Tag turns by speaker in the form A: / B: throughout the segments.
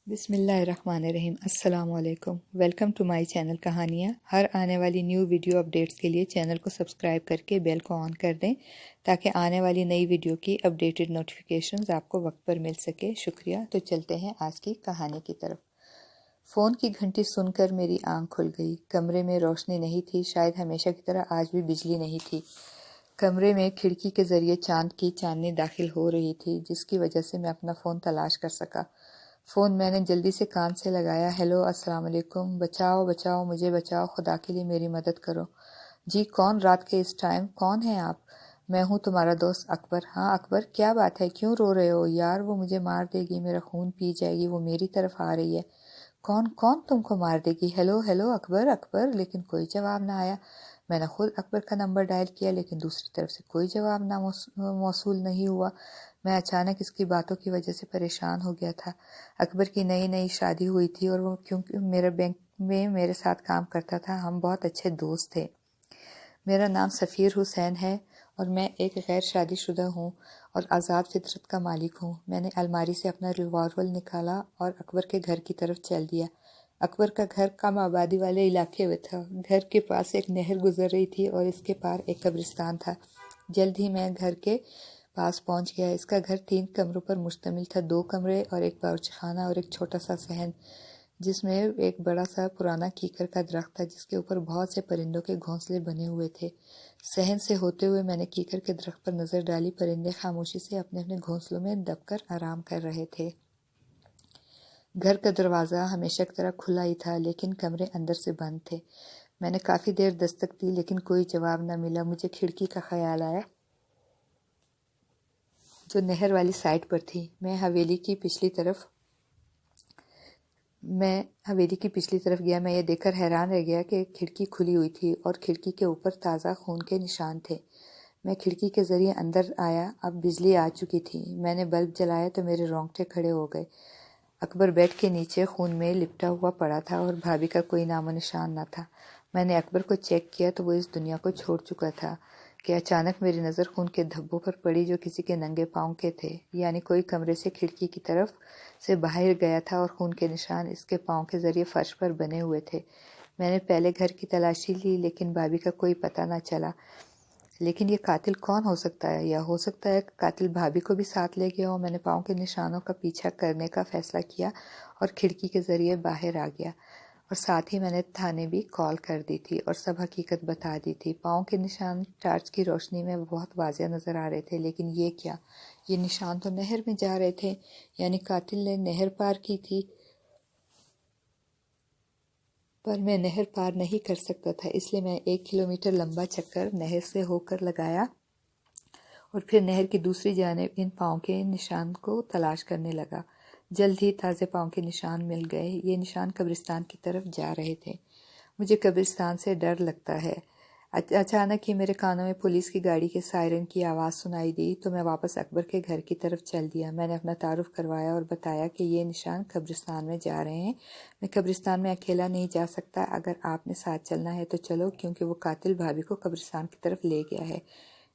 A: بسم اللہ الرحمن الرحیم۔ السلام علیکم، ویلکم ٹو مائی چینل کہانیاں۔ ہر آنے والی نیو ویڈیو اپڈیٹس کے لیے چینل کو سبسکرائب کر کے بیل کو آن کر دیں تاکہ آنے والی نئی ویڈیو کی اپڈیٹڈ نوٹیفیکیشنز آپ کو وقت پر مل سکے۔ شکریہ۔ تو چلتے ہیں آج کی کہانی کی طرف۔ فون کی گھنٹی سن کر میری آنکھ کھل گئی۔ کمرے میں روشنی نہیں تھی، شاید ہمیشہ کی طرح آج بھی بجلی نہیں تھی۔ کمرے میں کھڑکی کے ذریعے چاند کی چاندنی داخل ہو رہی تھی، جس کی وجہ سے میں اپنا فون تلاش کر سکا۔ فون میں نے جلدی سے کان سے لگایا۔ ہیلو، السلام علیکم۔ بچاؤ بچاؤ، مجھے بچاؤ، خدا کے لیے میری مدد کرو۔ جی کون؟ رات کے اس ٹائم کون ہیں آپ؟ میں ہوں تمہارا دوست اکبر۔ ہاں اکبر، کیا بات ہے؟ کیوں رو رہے ہو؟ یار وہ مجھے مار دے گی، میرا خون پی جائے گی، وہ میری طرف آ رہی ہے۔ کون کون تم کو مار دے گی؟ ہیلو ہیلو اکبر اکبر، لیکن کوئی جواب نہ آیا۔ میں نے خود اکبر کا نمبر ڈائل کیا لیکن دوسری طرف سے کوئی جواب نہ موصول نہیں ہوا۔ میں اچانک اس کی باتوں کی وجہ سے پریشان ہو گیا تھا۔ اکبر کی نئی نئی شادی ہوئی تھی اور وہ کیونکہ میرے بینک میں میرے ساتھ کام کرتا تھا، ہم بہت اچھے دوست تھے۔ میرا نام سفیر حسین ہے اور میں ایک غیر شادی شدہ ہوں اور آزاد فطرت کا مالک ہوں۔ میں نے الماری سے اپنا ریوالور نکالا اور اکبر کے گھر کی طرف چل دیا۔ اکبر کا گھر کم آبادی والے علاقے میں تھا۔ گھر کے پاس ایک نہر گزر رہی تھی اور اس کے پار ایک قبرستان تھا۔ جلد ہی میں گھر کے پاس پہنچ گیا۔ اس کا گھر 3 کمروں پر مشتمل تھا، 2 کمرے اور ایک باورچی خانہ اور ایک چھوٹا سا صحن، جس میں ایک بڑا سا پرانا کیکر کا درخت تھا جس کے اوپر بہت سے پرندوں کے گھونسلے بنے ہوئے تھے۔ صحن سے ہوتے ہوئے میں نے کیکر کے درخت پر نظر ڈالی۔ پرندے خاموشی سے اپنے اپنے گھونسلوں میں دب کر آرام کر رہے تھے۔ گھر کا دروازہ ہمیشہ کی طرح کھلا ہی تھا لیکن کمرے اندر سے بند تھے۔ میں نے کافی دیر دستک دی لیکن کوئی جواب نہ ملا۔ مجھے کھڑکی کا خیال آیا جو نہر والی سائٹ پر تھی۔ میں حویلی کی پچھلی طرف گیا۔ میں یہ دیکھ کر حیران رہ گیا کہ کھڑکی کھلی ہوئی تھی اور کھڑکی کے اوپر تازہ خون کے نشان تھے۔ میں کھڑکی کے ذریعے اندر آیا۔ اب بجلی آ چکی تھی۔ میں نے بلب جلایا تو میرے رونگٹے کھڑے ہو گئے۔ اکبر بیڈ کے نیچے خون میں لپٹا ہوا پڑا تھا اور بھابھی کا کوئی نام و نشان نہ تھا۔ میں نے اکبر کو چیک کیا تو وہ اس دنیا کو چھوڑ چکا تھا کہ اچانک میری نظر خون کے دھبوں پر پڑی جو کسی کے ننگے پاؤں کے تھے، یعنی کوئی کمرے سے کھڑکی کی طرف سے باہر گیا تھا اور خون کے نشان اس کے پاؤں کے ذریعے فرش پر بنے ہوئے تھے۔ میں نے پہلے گھر کی تلاشی لی لیکن بھابھی کا کوئی پتہ نہ چلا۔ لیکن یہ قاتل کون ہو سکتا ہے؟ یا ہو سکتا ہے قاتل بھابھی کو بھی ساتھ لے گیا ہو۔ میں نے پاؤں کے نشانوں کا پیچھا کرنے کا فیصلہ کیا اور کھڑکی کے ذریعے باہر آ گیا، اور ساتھ ہی میں نے تھانے بھی کال کر دی تھی اور سب حقیقت بتا دی تھی۔ پاؤں کے نشان ٹارچ کی روشنی میں بہت واضح نظر آ رہے تھے، لیکن یہ کیا؟ یہ نشان تو نہر میں جا رہے تھے، یعنی قاتل نے نہر پار کی تھی، پر میں نہر پار نہیں کر سکتا تھا، اس لیے میں 1 کلومیٹر لمبا چکر نہر سے ہو کر لگایا اور پھر نہر کی دوسری جانب ان پاؤں کے نشان کو تلاش کرنے لگا۔ جلد ہی تازے پاؤں کے نشان مل گئے۔ یہ نشان قبرستان کی طرف جا رہے تھے۔ مجھے قبرستان سے ڈر لگتا ہے۔ اچانک ہی میرے کانوں میں پولیس کی گاڑی کے سائرن کی آواز سنائی دی تو میں واپس اکبر کے گھر کی طرف چل دیا۔ میں نے اپنا تعارف کروایا اور بتایا کہ یہ نشان قبرستان میں جا رہے ہیں۔ میں قبرستان میں اکیلا نہیں جا سکتا، اگر آپ نے ساتھ چلنا ہے تو چلو، کیونکہ وہ قاتل بھابھی کو قبرستان کی طرف لے گیا ہے۔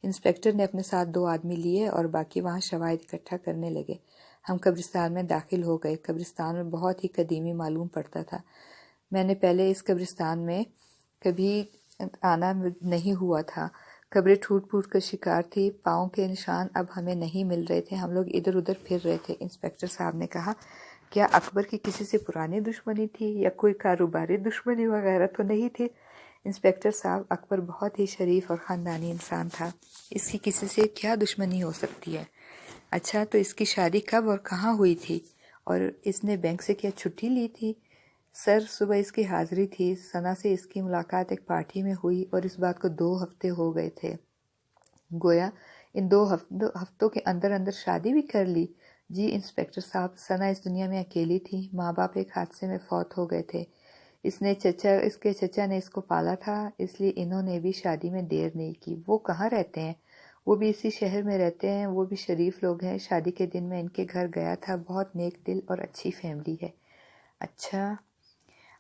A: انسپکٹر نے اپنے ساتھ 2 آدمی لیے اور باقی وہاں شواہد اکٹھا کرنے لگے۔ ہم قبرستان میں داخل ہو گئے۔ قبرستان میں بہت ہی قدیمی معلوم پڑتا تھا۔ میں نے پہلے اس قبرستان میں کبھی آنا نہیں ہوا تھا۔ قبریں ٹوٹ پھوٹ کا شکار تھی۔ پاؤں کے نشان اب ہمیں نہیں مل رہے تھے۔ ہم لوگ ادھر ادھر پھر رہے تھے۔ انسپکٹر صاحب نے کہا، کیا اکبر کی کسی سے پرانی دشمنی تھی یا کوئی کاروباری دشمنی وغیرہ تو نہیں تھی؟ انسپکٹر صاحب، اکبر بہت ہی شریف اور خاندانی انسان تھا، اس کی کسی سے کیا دشمنی ہو سکتی ہے؟ اچھا، تو اس کی شادی کب اور کہاں ہوئی تھی؟ اور اس نے بینک سے کیا چھٹی لی تھی؟ سر، صبح اس کی حاضری تھی۔ ثنا سے اس کی ملاقات ایک پارٹی میں ہوئی اور اس بات کو 2 ہفتے ہو گئے تھے۔ گویا ان 2 ہفتوں کے اندر اندر شادی بھی کر لی؟ جی انسپکٹر صاحب، ثنا اس دنیا میں اکیلی تھی۔ ماں باپ ایک حادثے میں فوت ہو گئے تھے۔ اس کے چچا نے اس کو پالا تھا، اس لیے انہوں نے بھی شادی میں دیر نہیں کی۔ وہ کہاں رہتے ہیں؟ وہ بھی اسی شہر میں رہتے ہیں۔ وہ بھی شریف لوگ ہیں۔ شادی کے دن میں ان کے گھر گیا تھا۔ بہت نیک دل اور اچھی فیملی ہے۔ اچھا۔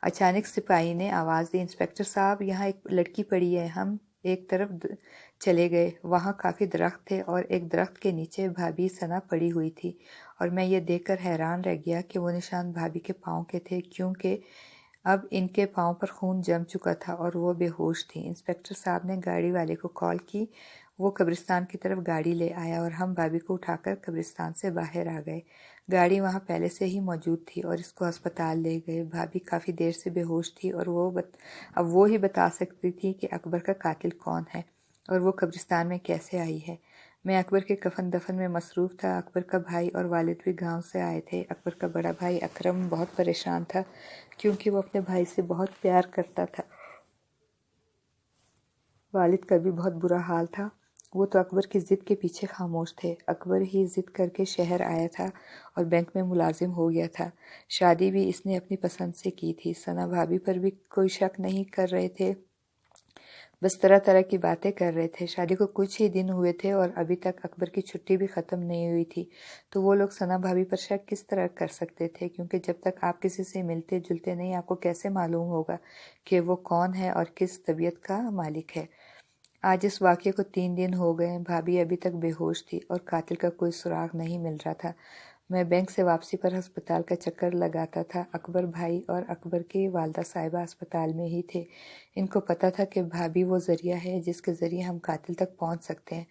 A: اچانک سپاہی نے آواز دی، انسپکٹر صاحب، یہاں ایک لڑکی پڑی ہے، ہم ایک طرف چلے گئے۔ وہاں کافی درخت تھے اور ایک درخت کے نیچے بھابھی ثنا پڑی ہوئی تھی، اور میں یہ دیکھ کر حیران رہ گیا کہ وہ نشان بھابھی کے پاؤں کے تھے، کیونکہ اب ان کے پاؤں پر خون جم چکا تھا اور وہ بے ہوش تھی۔ انسپکٹر صاحب نے گاڑی والے کو کال کی، وہ قبرستان کی طرف گاڑی لے آیا اور ہم بھابھی کو اٹھا کر قبرستان سے باہر آ گئے۔ گاڑی وہاں پہلے سے ہی موجود تھی اور اس کو ہسپتال لے گئے۔ بھابھی کافی دیر سے بے ہوش تھی اور اب وہ ہی بتا سکتی تھی کہ اکبر کا قاتل کون ہے اور وہ قبرستان میں کیسے آئی ہے۔ میں اکبر کے کفن دفن میں مصروف تھا۔ اکبر کا بھائی اور والد بھی گاؤں سے آئے تھے۔ اکبر کا بڑا بھائی اکرم بہت پریشان تھا کیونکہ وہ اپنے بھائی سے بہت پیار کرتا تھا۔ والد کا بھی بہت برا حال تھا، وہ تو اکبر کی ضد کے پیچھے خاموش تھے۔ اکبر ہی ضد کر کے شہر آیا تھا اور بینک میں ملازم ہو گیا تھا۔ شادی بھی اس نے اپنی پسند سے کی تھی۔ ثنا بھابھی پر بھی کوئی شک نہیں کر رہے تھے، بس طرح طرح کی باتیں کر رہے تھے۔ شادی کو کچھ ہی دن ہوئے تھے اور ابھی تک اکبر کی چھٹی بھی ختم نہیں ہوئی تھی، تو وہ لوگ ثنا بھابھی پر شک کس طرح کر سکتے تھے؟ کیونکہ جب تک آپ کسی سے ملتے جلتے نہیں، آپ کو کیسے معلوم ہوگا کہ وہ کون ہے اور کس طبیعت کا مالک ہے؟ آج اس واقعے کو 3 دن ہو گئے۔ بھابھی ابھی تک بے ہوش تھی اور قاتل کا کوئی سراغ نہیں مل رہا تھا۔ میں بینک سے واپسی پر ہسپتال کا چکر لگاتا تھا۔ اکبر بھائی اور اکبر کی والدہ صاحبہ ہسپتال میں ہی تھے۔ ان کو پتہ تھا کہ بھابھی وہ ذریعہ ہے جس کے ذریعے ہم قاتل تک پہنچ سکتے ہیں۔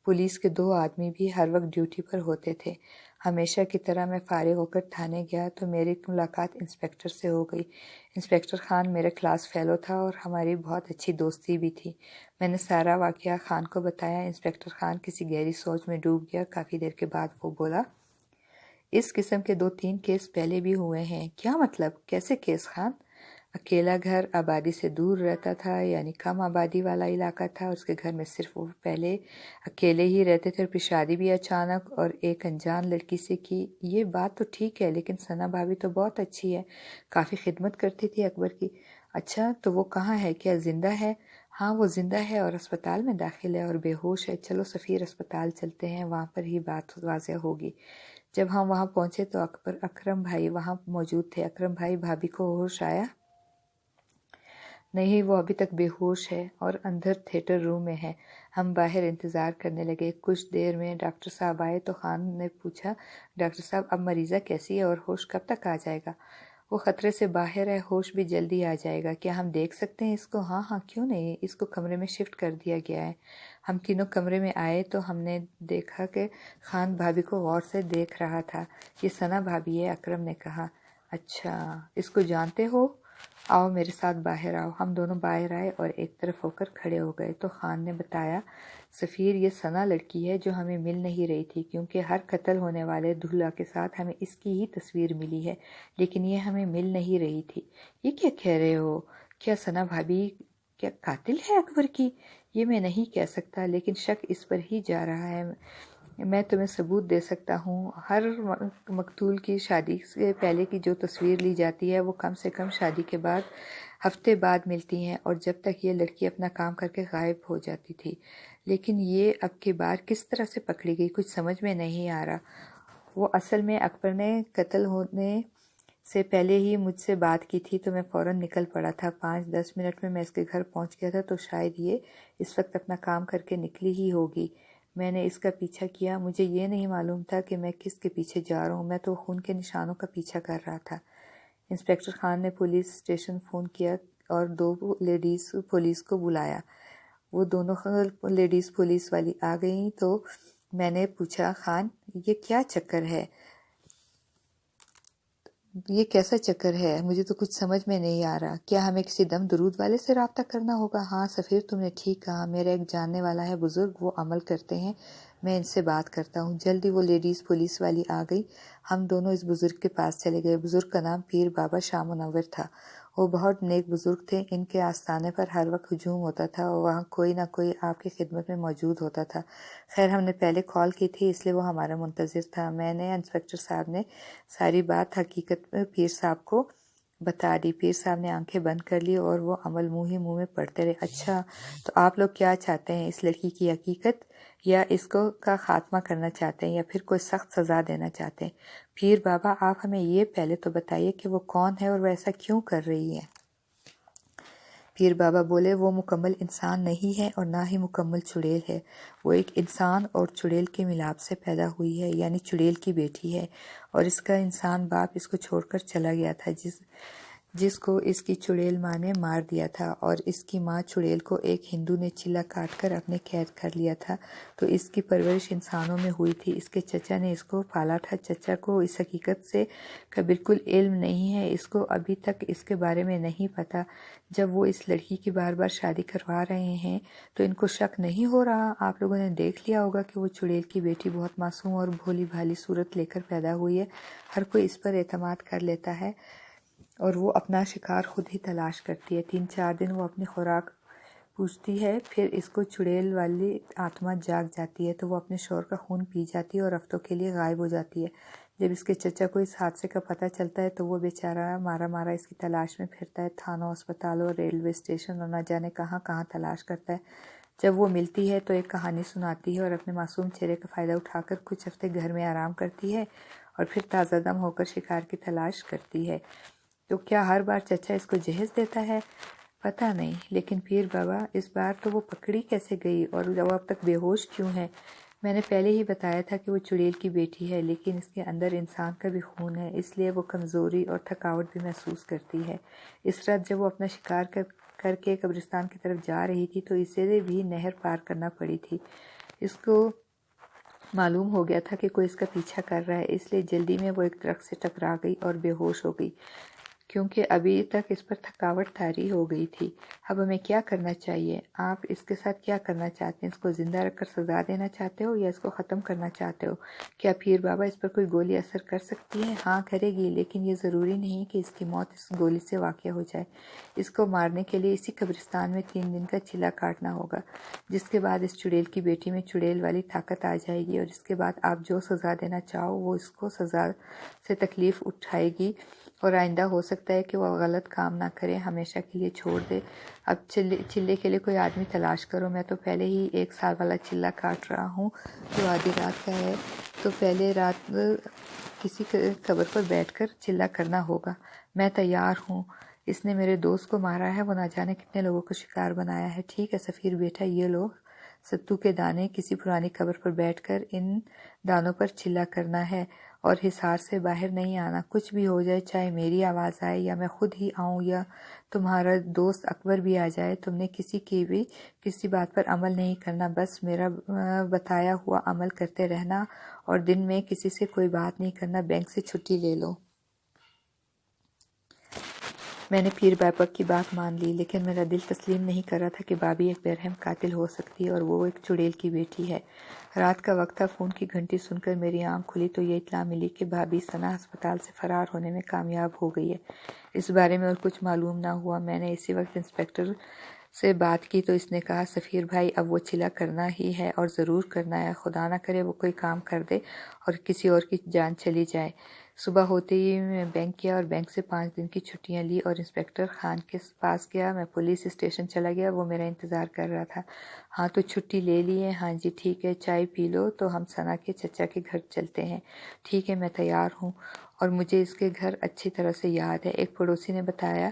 A: پولیس کے 2 آدمی بھی ہر وقت ڈیوٹی پر ہوتے تھے۔ ہمیشہ کی طرح میں فارغ ہو کر تھانے گیا تو میری ملاقات انسپکٹر سے ہو گئی۔ انسپکٹر خان میرے کلاس فیلو تھا اور ہماری بہت اچھی دوستی بھی تھی۔ میں نے سارا واقعہ خان کو بتایا۔ انسپکٹر خان کسی گہری سوچ میں ڈوب گیا۔ کافی دیر کے بعد وہ بولا، اس قسم کے 2-3 کیس پہلے بھی ہوئے ہیں۔ کیا مطلب؟ کیسے کیس خان؟ اکیلا گھر، آبادی سے دور رہتا تھا، یعنی کم آبادی والا علاقہ تھا۔ اس کے گھر میں صرف وہ پہلے اکیلے ہی رہتے تھے اور پھر شادی بھی اچانک اور ایک انجان لڑکی سے کی۔ یہ بات تو ٹھیک ہے، لیکن ثنا بھابھی تو بہت اچھی ہے، کافی خدمت کرتی تھی اکبر کی۔ اچھا، تو وہ کہاں ہے؟ کیا زندہ ہے؟ ہاں، وہ زندہ ہے اور اسپتال میں داخل ہے اور بے ہوش ہے۔ چلو سفیر اسپتال چلتے ہیں، وہاں پر ہی بات واضح ہوگی۔ جب ہم وہاں پہنچے تو اکرم بھائی وہاں موجود تھے۔ اکرم بھائی، بھابھی کو ہوش آیا؟ نہیں، وہ ابھی تک بے ہوش ہے اور اندر تھیٹر روم میں ہے۔ ہم باہر انتظار کرنے لگے۔ کچھ دیر میں ڈاکٹر صاحب آئے تو خان نے پوچھا، ڈاکٹر صاحب اب مریضہ کیسی ہے اور ہوش کب تک آ جائے گا؟ وہ خطرے سے باہر ہے، ہوش بھی جلدی آ جائے گا۔ کیا ہم دیکھ سکتے ہیں اس کو؟ ہاں ہاں، کیوں نہیں، اس کو کمرے میں شفٹ کر دیا گیا ہے۔ ہم تینوں کمرے میں آئے تو ہم نے دیکھا کہ خان بھابھی کو غور سے دیکھ رہا تھا۔ یہ ثنا بھابھی ہے، اکرم نے کہا۔ اچھا، اس کو جانتے ہو؟ آؤ میرے ساتھ باہر آؤ۔ ہم دونوں باہر آئے اور ایک طرف ہو کر کھڑے ہو گئے تو خان نے بتایا، سفیر، یہ ثنا لڑکی ہے جو ہمیں مل نہیں رہی تھی، کیونکہ ہر قتل ہونے والے دلہا کے ساتھ ہمیں اس کی ہی تصویر ملی ہے، لیکن یہ ہمیں مل نہیں رہی تھی۔ یہ کیا کہہ رہے ہو؟ کیا ثنا بھابھی کیا قاتل ہے اکبر کی؟ یہ میں نہیں کہہ سکتا، لیکن شک اس پر ہی جا رہا ہے۔ میں تمہیں ثبوت دے سکتا ہوں۔ ہر مقتول کی شادی سے پہلے کی جو تصویر لی جاتی ہے وہ کم سے کم شادی کے بعد ہفتے بعد ملتی ہیں، اور جب تک یہ لڑکی اپنا کام کر کے غائب ہو جاتی تھی۔ لیکن یہ اب کی بار کس طرح سے پکڑی گئی، کچھ سمجھ میں نہیں آ رہا۔ وہ اصل میں اکبر نے قتل ہونے سے پہلے ہی مجھ سے بات کی تھی تو میں فوراً نکل پڑا تھا۔ 5-10 منٹ میں میں اس کے گھر پہنچ گیا تھا، تو شاید یہ اس وقت اپنا کام کر کے نکلی ہی ہوگی۔ میں نے اس کا پیچھا کیا۔ مجھے یہ نہیں معلوم تھا کہ میں کس کے پیچھے جا رہا ہوں، میں تو خون کے نشانوں کا پیچھا کر رہا تھا۔ انسپکٹر خان نے پولیس اسٹیشن فون کیا اور 2 لیڈیز پولیس کو بلایا۔ وہ دونوں لیڈیز پولیس والی آ گئیں تو میں نے پوچھا، خان، یہ کیا چکر ہے؟ یہ کیسا چکر ہے؟ مجھے تو کچھ سمجھ میں نہیں آ رہا۔ کیا ہمیں کسی دم درود والے سے رابطہ کرنا ہوگا؟ ہاں سفیر، تم نے ٹھیک کہا، میرا ایک جاننے والا ہے بزرگ، وہ عمل کرتے ہیں، میں ان سے بات کرتا ہوں۔ جلدی وہ لیڈیز پولیس والی آ گئی۔ ہم دونوں اس بزرگ کے پاس چلے گئے۔ بزرگ کا نام پیر بابا شاہ منور تھا۔ وہ بہت نیک بزرگ تھے۔ ان کے آستانے پر ہر وقت ہجوم ہوتا تھا اور وہاں کوئی نہ کوئی آپ کی خدمت میں موجود ہوتا تھا۔ خیر، ہم نے پہلے کال کی تھی اس لیے وہ ہمارا منتظر تھا۔ میں نے انسپکٹر صاحب نے ساری بات حقیقت پیر صاحب کو بتا دی۔ پیر صاحب نے آنکھیں بند کر لی اور وہ عمل منہ ہی منہ میں پڑھتے رہے۔ اچھا، تو آپ لوگ کیا چاہتے ہیں؟ اس لڑکی کی حقیقت، یا اس کو کا خاتمہ کرنا چاہتے ہیں، یا پھر کوئی سخت سزا دینا چاہتے ہیں؟ پیر بابا، آپ ہمیں یہ پہلے تو بتائیے کہ وہ کون ہے اور وہ ایسا کیوں کر رہی ہے؟ پیر بابا بولے وہ مکمل انسان نہیں ہے اور نہ ہی مکمل چڑیل ہے، وہ ایک انسان اور چڑیل کے ملاپ سے پیدا ہوئی ہے، یعنی چڑیل کی بیٹی ہے، اور اس کا انسان باپ اس کو چھوڑ کر چلا گیا تھا جس کو اس کی چڑیل ماں نے مار دیا تھا، اور اس کی ماں چڑیل کو ایک ہندو نے چلا کاٹ کر اپنے قید کر لیا تھا، تو اس کی پرورش انسانوں میں ہوئی تھی۔ اس کے چچا نے اس کو پالا تھا۔ چچا کو اس حقیقت سے کا بالکل علم نہیں ہے، اس کو ابھی تک اس کے بارے میں نہیں پتا۔ جب وہ اس لڑکی کی بار بار شادی کروا رہے ہیں تو ان کو شک نہیں ہو رہا؟ آپ لوگوں نے دیکھ لیا ہوگا کہ وہ چڑیل کی بیٹی بہت معصوم اور بھولی بھالی صورت لے کر پیدا ہوئی ہے، ہر کوئی اس پر اعتماد کر لیتا ہے، اور وہ اپنا شکار خود ہی تلاش کرتی ہے۔ 3-4 دن وہ اپنی خوراک پوچھتی ہے، پھر اس کو چڑیل والی آتما جاگ جاتی ہے تو وہ اپنے شوہر کا خون پی جاتی ہے اور ہفتوں کے لیے غائب ہو جاتی ہے۔ جب اس کے چچا کو اس حادثے کا پتہ چلتا ہے تو وہ بیچارہ مارا مارا اس کی تلاش میں پھرتا ہے، تھانوں، اسپتالوں، ریلوے اسٹیشن اور نہ جانے کہاں کہاں تلاش کرتا ہے۔ جب وہ ملتی ہے تو ایک کہانی سناتی ہے اور اپنے معصوم چہرے کا فائدہ اٹھا کر کچھ ہفتے گھر میں آرام کرتی ہے اور پھر تازہ دم ہو کر شکار کی تلاش کرتی ہے۔ تو کیا ہر بار چچا اس کو جہیز دیتا ہے؟ پتہ نہیں، لیکن پیر بابا اس بار تو وہ پکڑی کیسے گئی اور وہ اب تک بے ہوش کیوں ہے؟ میں نے پہلے ہی بتایا تھا کہ وہ چڑیل کی بیٹی ہے، لیکن اس کے اندر انسان کا بھی خون ہے، اس لیے وہ کمزوری اور تھکاوٹ بھی محسوس کرتی ہے۔ اس رات جب وہ اپنا شکار کر کے قبرستان کی طرف جا رہی تھی تو اسے بھی نہر پار کرنا پڑی تھی۔ اس کو معلوم ہو گیا تھا کہ کوئی اس کا پیچھا کر رہا ہے، اس لیے جلدی میں وہ ایک درخت سے ٹکرا گئی اور بے ہوش ہو گئی، کیونکہ ابھی تک اس پر تھکاوٹ طاری ہو گئی تھی۔ اب ہمیں کیا کرنا چاہیے؟ آپ اس کے ساتھ کیا کرنا چاہتے ہیں؟ اس کو زندہ رکھ کر سزا دینا چاہتے ہو یا اس کو ختم کرنا چاہتے ہو؟ کیا پیر بابا اس پر کوئی گولی اثر کر سکتی ہے؟ ہاں کرے گی، لیکن یہ ضروری نہیں کہ اس کی موت اس گولی سے واقع ہو جائے۔ اس کو مارنے کے لیے اسی قبرستان میں 3 دن کا چلا کاٹنا ہوگا، جس کے بعد اس چڑیل کی بیٹی میں چڑیل والی طاقت آ جائے گی، اور اس کے بعد آپ جو سزا دینا چاہو وہ اس کو سزا سے تکلیف اٹھائے گی، اور آئندہ ہو سکتا ہے کہ وہ غلط کام نہ کرے، ہمیشہ کے لیے چھوڑ دے۔ اب چلے کے لیے کوئی آدمی تلاش کرو، میں تو پہلے ہی 1 سال والا چلا کاٹ رہا ہوں جو آدھی رات کا ہے، تو پہلے رات کسی قبر پر بیٹھ کر چلا کرنا ہوگا۔ میں تیار ہوں۔ اس نے میرے دوست کو مارا ہے، وہ نہ جانے کتنے لوگوں کو شکار بنایا ہے۔ ٹھیک ہے سفیر بیٹا، یہ لو ستو کے دانے، کسی پرانی قبر پر بیٹھ کر ان دانوں پر چلا کرنا ہے اور حصار سے باہر نہیں آنا۔ کچھ بھی ہو جائے، چاہے میری آواز آئے یا میں خود ہی آؤں یا تمہارا دوست اکبر بھی آ جائے، تم نے کسی بات پر عمل نہیں کرنا، بس میرا بتایا ہوا عمل کرتے رہنا، اور دن میں کسی سے کوئی بات نہیں کرنا، بینک سے چھٹی لے لو۔ میں نے پیر بابا کی بات مان لی، لیکن میرا دل تسلیم نہیں کر رہا تھا کہ بابی ایک برہم قاتل ہو سکتی ہے اور وہ ایک چڑیل کی بیٹی ہے۔ رات کا وقت تھا، فون کی گھنٹی سن کر میری آنکھ کھلی تو یہ اطلاع ملی کہ بھابی ثنا ہسپتال سے فرار ہونے میں کامیاب ہو گئی ہے۔ اس بارے میں اور کچھ معلوم نہ ہوا۔ میں نے اسی وقت انسپکٹر سے بات کی تو اس نے کہا سفیر بھائی اب وہ چلا کرنا ہی ہے اور ضرور کرنا ہے، خدا نہ کرے وہ کوئی کام کر دے اور کسی اور کی جان چلی جائے۔ صبح ہوتے ہی میں بینک گیا اور بینک سے 5 دن کی چھٹیاں لی اور انسپکٹر خان کے پاس گیا۔ میں پولیس اسٹیشن چلا گیا، وہ میرا انتظار کر رہا تھا۔ ہاں تو چھٹی لے لی ہے؟ ہاں جی ٹھیک ہے، چائے پی لو تو ہم ثنا کے چچا کے گھر چلتے ہیں۔ ٹھیک ہے میں تیار ہوں، اور مجھے اس کے گھر اچھی طرح سے یاد ہے۔ ایک پڑوسی نے بتایا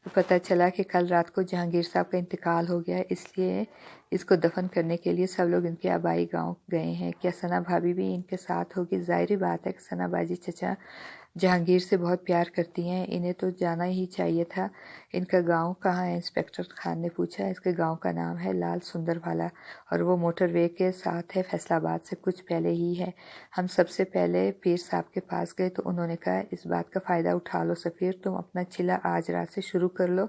A: پتہ چلا کہ کل رات کو جہانگیر صاحب کا انتقال ہو گیا، اس لیے اس کو دفن کرنے کے لیے سب لوگ ان کے آبائی گاؤں گئے ہیں۔ کیا ثنا بھابی بھی ان کے ساتھ ہوگی؟ ظاہری بات ہے کہ ثنا باجی چچا جہانگیر سے بہت پیار کرتی ہیں، انہیں تو جانا ہی چاہیے تھا۔ ان کا گاؤں کہاں ہے؟ انسپکٹر خان نے پوچھا۔ اس کے گاؤں کا نام ہے لال سندر والا اور وہ موٹر وے کے ساتھ ہے، فیصل آباد سے کچھ پہلے ہی ہے۔ ہم سب سے پہلے پیر صاحب کے پاس گئے تو انہوں نے کہا اس بات کا فائدہ اٹھا لو سفیر، تم اپنا چلا آج رات سے شروع کر لو،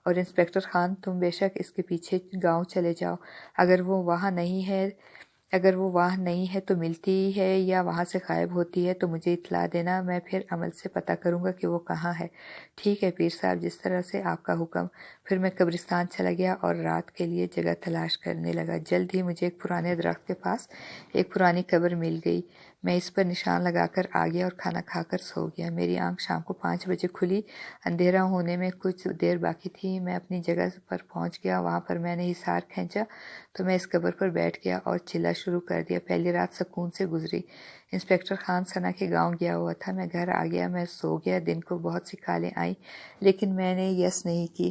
A: اور انسپکٹر خان تم بے شک اس کے پیچھے گاؤں چلے جاؤ۔ اگر وہ وہاں نہیں ہے تو ملتی ہے یا وہاں سے غائب ہوتی ہے تو مجھے اطلاع دینا، میں پھر عمل سے پتہ کروں گا کہ وہ کہاں ہے۔ ٹھیک ہے پیر صاحب، جس طرح سے آپ کا حکم۔ پھر میں قبرستان چلا گیا اور رات کے لیے جگہ تلاش کرنے لگا۔ جلد ہی مجھے ایک پرانے درخت کے پاس ایک پرانی قبر مل گئی۔ میں اس پر نشان لگا کر آ گیا اور کھانا کھا کر سو گیا۔ میری آنکھ شام کو 5 بجے کھلی، اندھیرا ہونے میں کچھ دیر باقی تھی۔ میں اپنی جگہ پر پہنچ گیا، وہاں پر میں نے حصار کھینچا تو میں اس قبر پر بیٹھ گیا اور چلا شروع کر دیا۔ پہلی رات سکون سے گزری۔ انسپکٹر خان ثنا کے گاؤں گیا ہوا تھا، میں گھر آ گیا، میں سو گیا۔ دن کو بہت سی کالیں آئیں لیکن میں نے یس نہیں کی۔